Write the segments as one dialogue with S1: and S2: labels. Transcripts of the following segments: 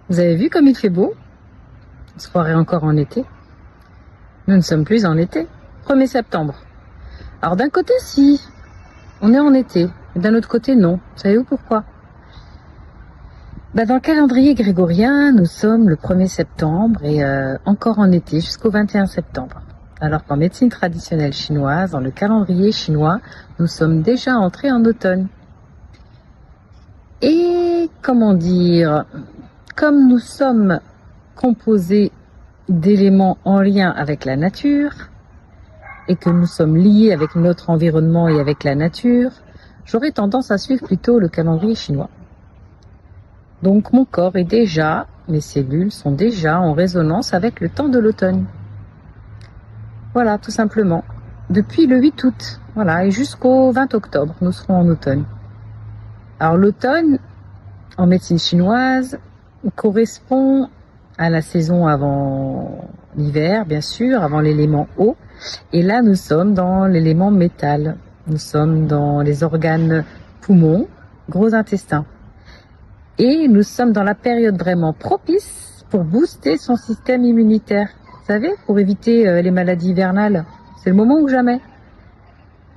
S1: Vous avez vu comme il fait beau? On se croirait encore en été. Nous ne sommes plus en été. 1er septembre. Alors d'un côté, si, on est en été. Et d'un autre côté, non. Savez-vous pourquoi? Dans le calendrier grégorien, nous sommes le 1er septembre et encore en été jusqu'au 21 septembre. Alors qu'en médecine traditionnelle chinoise, dans le calendrier chinois, nous sommes déjà entrés en automne. Et comment dire, comme nous sommes composés d'éléments en lien avec la nature et que nous sommes liés avec notre environnement et avec la nature, j'aurais tendance à suivre plutôt le calendrier chinois. Donc mon corps est déjà, mes cellules sont déjà en résonance avec le temps de l'automne. Voilà, tout simplement. Depuis le 8 août, voilà, et jusqu'au 20 octobre, nous serons en automne. Alors l'automne, en médecine chinoise, correspond à la saison avant l'hiver, bien sûr, avant l'élément eau. Et là, nous sommes dans l'élément métal. Nous sommes dans les organes poumons, gros intestin. Et nous sommes dans la période vraiment propice pour booster son système immunitaire. Vous savez, pour éviter les maladies hivernales. C'est le moment ou jamais.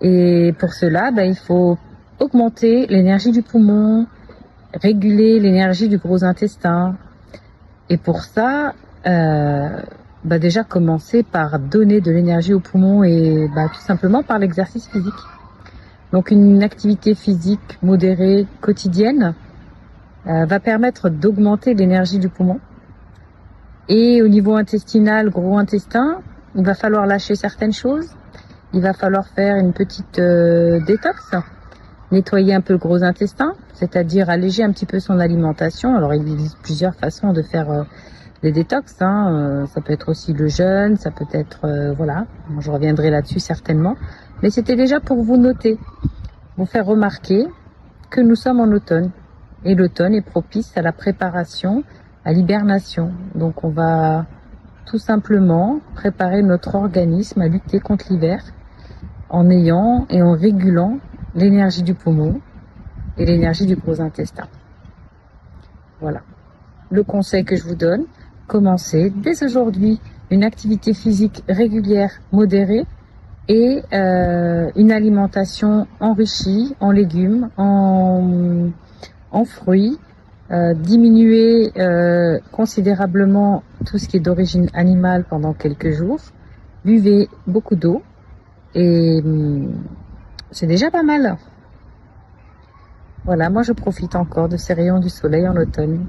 S1: Et pour cela, il faut augmenter l'énergie du poumon, réguler l'énergie du gros intestin. Et pour ça, déjà commencer par donner de l'énergie au poumon et tout simplement par l'exercice physique. Donc une activité physique modérée quotidienne va permettre d'augmenter l'énergie du poumon. Et au niveau intestinal, gros intestin, il va falloir lâcher certaines choses. Il va falloir faire une petite détox, nettoyer un peu le gros intestin, c'est-à-dire alléger un petit peu son alimentation. Alors il existe plusieurs façons de faire les détox. Ça peut être aussi le jeûne, ça peut être, voilà, je reviendrai là-dessus certainement. Mais c'était déjà pour vous noter, vous faire remarquer que nous sommes en automne. Et l'automne est propice à la préparation, à l'hibernation. Donc on va tout simplement préparer notre organisme à lutter contre l'hiver en ayant et en régulant l'énergie du poumon et l'énergie du gros intestin. Voilà. Le conseil que je vous donne, commencez dès aujourd'hui une activité physique régulière, modérée et une alimentation enrichie en légumes, en fruits, diminuer considérablement tout ce qui est d'origine animale pendant quelques jours, buvez beaucoup d'eau et c'est déjà pas mal. Voilà, moi je profite encore de ces rayons du soleil en automne.